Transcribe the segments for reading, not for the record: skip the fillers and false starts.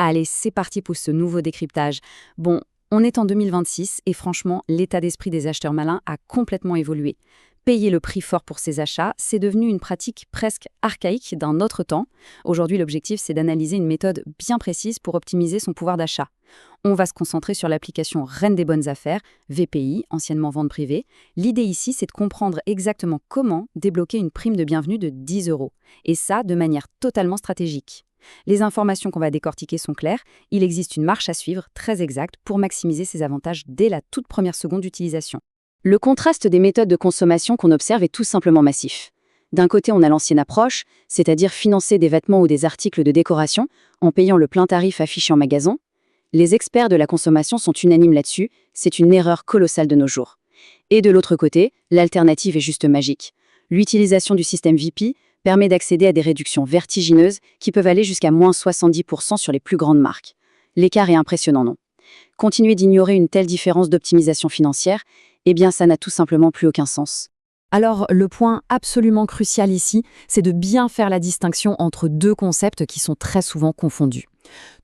Allez, c'est parti pour ce nouveau décryptage. Bon, on est en 2026 et franchement, l'état d'esprit des acheteurs malins a complètement évolué. Payer le prix fort pour ses achats, c'est devenu une pratique presque archaïque d'un autre temps. Aujourd'hui, l'objectif, c'est d'analyser une méthode bien précise pour optimiser son pouvoir d'achat. On va se concentrer sur l'application Reine des bonnes affaires, VPI, anciennement vente privée. L'idée ici, c'est de comprendre exactement comment débloquer une prime de bienvenue de 10 €. Et ça, de manière totalement stratégique. Les informations qu'on va décortiquer sont claires, il existe une marche à suivre très exacte pour maximiser ses avantages dès la toute première seconde d'utilisation. Le contraste des méthodes de consommation qu'on observe est tout simplement massif. D'un côté, on a l'ancienne approche, c'est-à-dire financer des vêtements ou des articles de décoration en payant le plein tarif affiché en magasin. Les experts de la consommation sont unanimes là-dessus, c'est une erreur colossale de nos jours. Et de l'autre côté, l'alternative est juste magique. L'utilisation du système VP permet d'accéder à des réductions vertigineuses qui peuvent aller jusqu'à moins 70% sur les plus grandes marques. L'écart est impressionnant, non? Continuer d'ignorer une telle différence d'optimisation financière, eh bien ça n'a tout simplement plus aucun sens. Alors, le point absolument crucial ici, c'est de bien faire la distinction entre deux concepts qui sont très souvent confondus.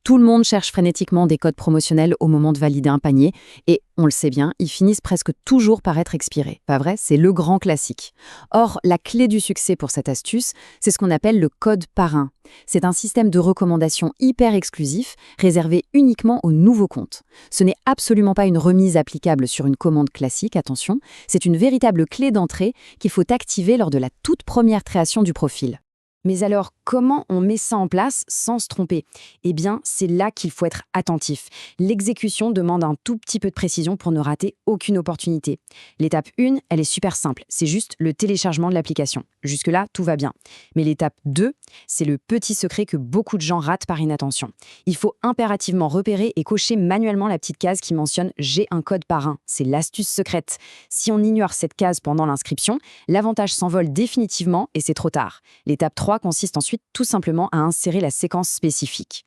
Tout le monde cherche frénétiquement des codes promotionnels au moment de valider un panier, et on le sait bien, ils finissent presque toujours par être expirés. Pas vrai? C'est le grand classique. Or, la clé du succès pour cette astuce, c'est ce qu'on appelle le code parrain. C'est un système de recommandation hyper exclusif, réservé uniquement aux nouveaux comptes. Ce n'est absolument pas une remise applicable sur une commande classique, attention, c'est une véritable clé d'entrée qu'il faut activer lors de la toute première création du profil. Mais alors, comment on met ça en place sans se tromper? Eh bien, c'est là qu'il faut être attentif. L'exécution demande un tout petit peu de précision pour ne rater aucune opportunité. L'étape 1, elle est super simple, c'est juste le téléchargement de l'application. Jusque-là, tout va bien. Mais l'étape 2, c'est le petit secret que beaucoup de gens ratent par inattention. Il faut impérativement repérer et cocher manuellement la petite case qui mentionne « J'ai un code parrain ». C'est l'astuce secrète. Si on ignore cette case pendant l'inscription, l'avantage s'envole définitivement et c'est trop tard. L'étape 3 consiste ensuite tout simplement à insérer la séquence spécifique.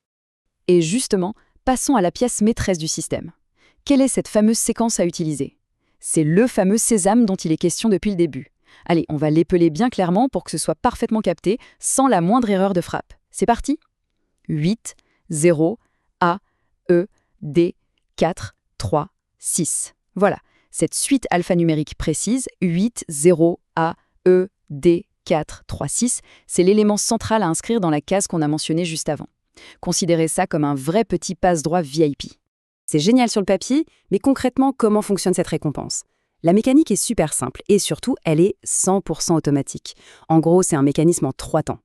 Et justement, passons à la pièce maîtresse du système. Quelle est cette fameuse séquence à utiliser? C'est le fameux sésame dont il est question depuis le début. Allez, on va l'épeler bien clairement pour que ce soit parfaitement capté, sans la moindre erreur de frappe. C'est parti? 8, 0, A, E, D, 4, 3, 6. Voilà, cette suite alphanumérique précise, 8, 0, A, E, D, 4, 3, 6, c'est l'élément central à inscrire dans la case qu'on a mentionnée juste avant. Considérez ça comme un vrai petit passe-droit VIP. C'est génial sur le papier, mais concrètement, comment fonctionne cette récompense? La mécanique est super simple et surtout, elle est 100% automatique. En gros, c'est un mécanisme en 3 temps.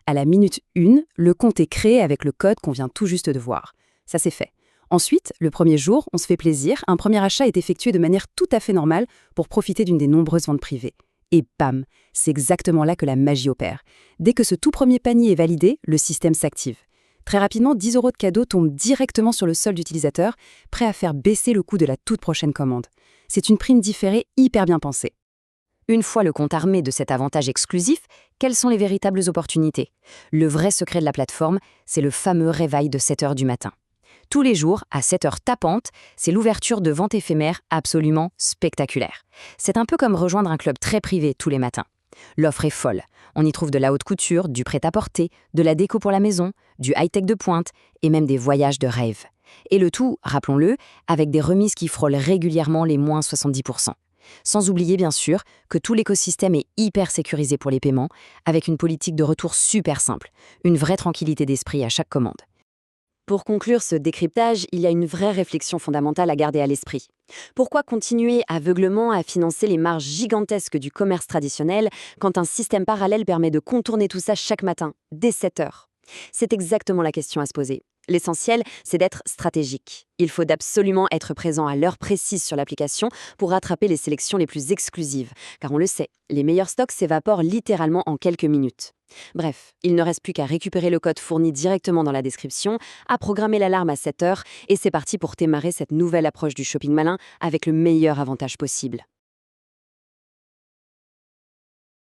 À la minute 1, le compte est créé avec le code qu'on vient tout juste de voir. Ça, c'est fait. Ensuite, le premier jour, on se fait plaisir, un premier achat est effectué de manière tout à fait normale pour profiter d'une des nombreuses ventes privées. Et bam, c'est exactement là que la magie opère. Dès que ce tout premier panier est validé, le système s'active. Très rapidement, 10 € de cadeaux tombent directement sur le solde utilisateur, prêt à faire baisser le coût de la toute prochaine commande. C'est une prime différée hyper bien pensée. Une fois le compte armé de cet avantage exclusif, quelles sont les véritables opportunités? Le vrai secret de la plateforme, c'est le fameux réveil de 7 h du matin. Tous les jours, à 7 h tapantes, c'est l'ouverture de ventes éphémères absolument spectaculaire. C'est un peu comme rejoindre un club très privé tous les matins. L'offre est folle. On y trouve de la haute couture, du prêt-à-porter, de la déco pour la maison, du high-tech de pointe et même des voyages de rêve. Et le tout, rappelons-le, avec des remises qui frôlent régulièrement les moins 70%. Sans oublier bien sûr que tout l'écosystème est hyper sécurisé pour les paiements, avec une politique de retour super simple, une vraie tranquillité d'esprit à chaque commande. Pour conclure ce décryptage, il y a une vraie réflexion fondamentale à garder à l'esprit. Pourquoi continuer aveuglément à financer les marges gigantesques du commerce traditionnel quand un système parallèle permet de contourner tout ça chaque matin, dès 7 h? C'est exactement la question à se poser. L'essentiel, c'est d'être stratégique. Il faut absolument être présent à l'heure précise sur l'application pour rattraper les sélections les plus exclusives. Car on le sait, les meilleurs stocks s'évaporent littéralement en quelques minutes. Bref, il ne reste plus qu'à récupérer le code fourni directement dans la description, à programmer l'alarme à 7 h et c'est parti pour démarrer cette nouvelle approche du shopping malin avec le meilleur avantage possible.